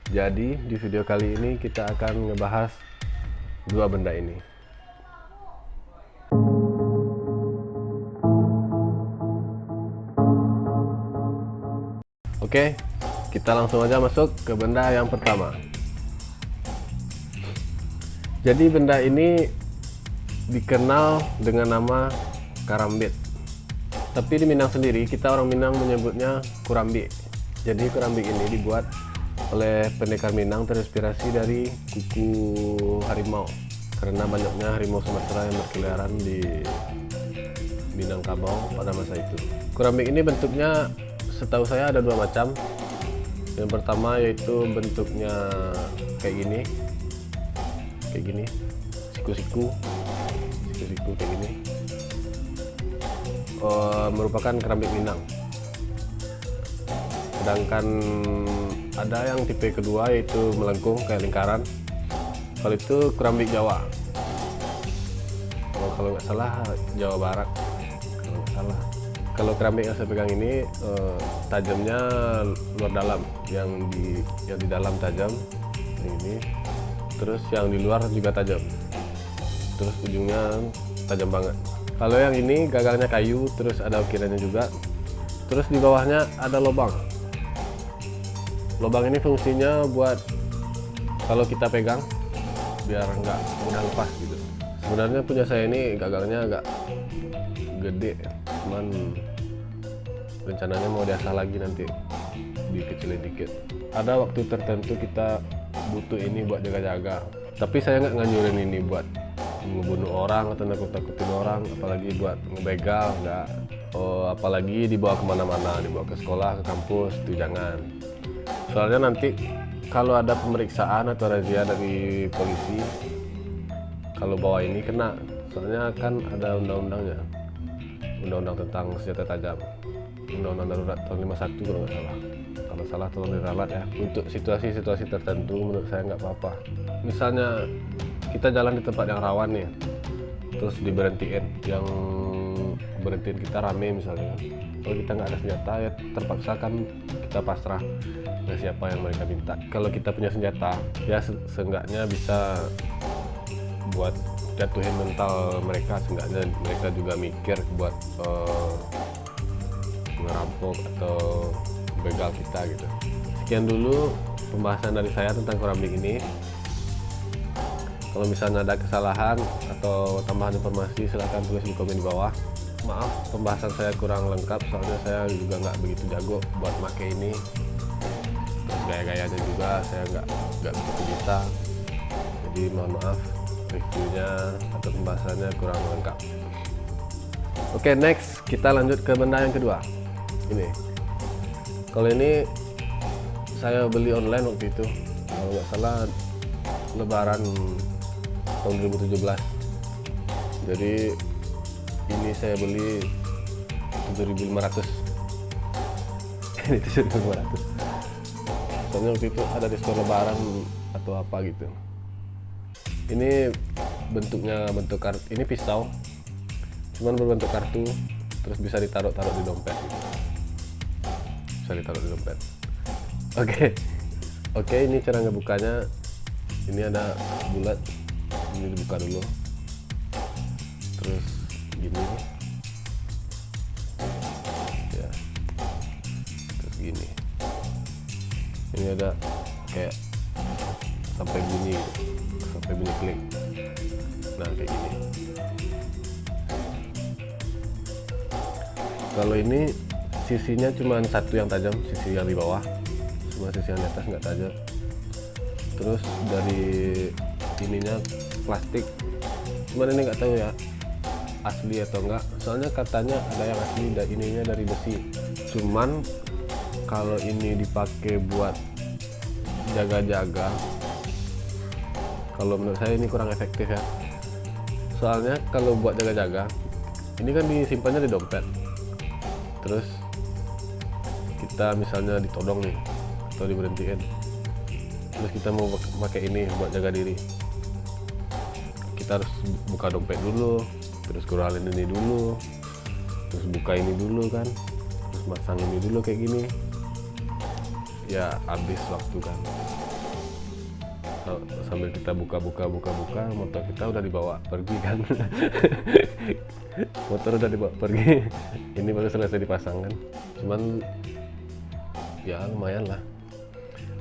Jadi di video kali ini kita akan ngebahas dua benda ini. Oke, kita langsung aja masuk ke benda yang pertama. Jadi benda ini dikenal dengan nama karambit. Tapi di Minang sendiri, kita orang Minang menyebutnya kurambi. Jadi kurambi ini dibuat oleh pendekar Minang terinspirasi dari kuku harimau, karena banyaknya harimau Sumatera yang berkeliaran di Minangkabau pada masa itu. Kurambi ini bentuknya setahu saya ada dua macam. Yang pertama yaitu bentuknya kayak gini, siku-siku kayak gini. Merupakan keramik Minang. Sedangkan ada yang tipe kedua yaitu melengkung kayak lingkaran. Kalau itu keramik Jawa. Kalau nggak salah Jawa Barat. Kalau nggak salah. Kalau keramik yang saya pegang ini tajamnya luar dalam, yang di dalam tajam ini. Terus yang di luar juga tajam. Terus ujungnya tajam banget. Kalau yang ini gagalnya kayu, terus ada ukirannya juga. Terus di bawahnya ada lubang. Lubang ini fungsinya buat kalau kita pegang biar nggak mudah lepas gitu. Sebenarnya punya saya ini gagalnya agak gede, cuman rencananya mau diasah lagi nanti, dikecilin dikit. Ada waktu tertentu kita butuh ini buat jaga-jaga, tapi saya nggak nganjurin ini buat ngebunuh orang atau nakut-nakutin orang, apalagi buat ngebegal, nggak. Apalagi dibawa kemana-mana, dibawa ke sekolah, ke kampus, itu jangan. Soalnya nanti kalau ada pemeriksaan atau razia dari polisi, kalau bawa ini kena. Soalnya kan ada undang-undangnya, undang-undang tentang senjata tajam, undang-undang darurat tahun 51 kalau nggak salah. Kalau salah tolong diralat ya. Untuk situasi-situasi tertentu menurut saya nggak apa-apa. Misalnya kita jalan di tempat yang rawan nih, terus diberhentiin, yang berhentiin kita rame misalnya. Kalau kita nggak ada senjata ya terpaksa kan kita pasrah ke siapa yang mereka minta. Kalau kita punya senjata ya seenggaknya bisa buat jatuhin mental mereka, seenggaknya mereka juga mikir buat ngerampok atau begal kita gitu. Sekian dulu pembahasan dari saya tentang keramik ini. Kalau misalnya ada kesalahan atau tambahan informasi silahkan tulis di komen di bawah. Maaf pembahasan saya kurang lengkap, soalnya saya juga nggak begitu jago buat pakai ini. Terus gaya-gayanya juga saya nggak begitu bisa. Jadi mohon maaf reviewnya atau pembahasannya kurang lengkap. Oke, next kita lanjut ke benda yang kedua. Ini. Kalau ini saya beli online waktu itu. Kalau nggak salah Lebaran tahun 2017. Jadi ini saya beli 7.500. Ini 7.500. Soalnya waktu itu ada diskon Lebaran atau apa gitu. Ini bentuknya ini pisau, cuman berbentuk kartu, terus bisa ditaruh-taruh di dompet gitu. Bisa ditaruh di dompet. Oke, ini cara ngebukanya. Ini ada bulat, ini dibuka dulu, terus gini ya, terus gini. Ini ada kayak sampai bunyi gitu, sampai bunyi klik. Nah kayak gini. Kalau ini sisinya cuma satu yang tajam, sisi yang di bawah, cuma sisi yang di atas nggak tajam. Terus dari ininya plastik, cuman ini nggak tahu ya asli atau enggak, soalnya katanya ada yang asli dan ininya dari besi. Cuman kalau ini dipakai buat jaga-jaga, kalau menurut saya ini kurang efektif ya. Soalnya kalau buat jaga-jaga ini kan disimpannya di dompet, terus kita misalnya ditodong nih atau diberhentiin, terus kita mau pakai ini buat jaga diri, kita harus buka dompet dulu, terus kuralin ini dulu, terus buka ini dulu kan, terus masang ini dulu kayak gini. Ya habis waktu kan. sambil kita buka motor kita udah dibawa pergi kan. Motor udah dibawa pergi. Ini baru selesai dipasang kan, cuman ya lumayan lah.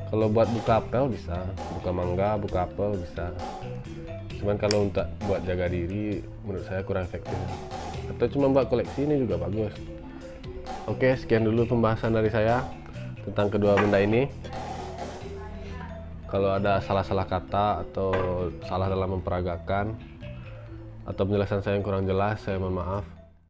Kalau buat buka apel bisa, buka mangga, buka apel bisa, cuman kalau untuk buat jaga diri menurut saya kurang efektif. Atau cuma buat koleksi ini juga bagus. Oke, sekian dulu pembahasan dari saya tentang kedua benda ini. Kalau ada salah-salah kata atau salah dalam memperagakan atau penjelasan saya yang kurang jelas, saya mohon maaf.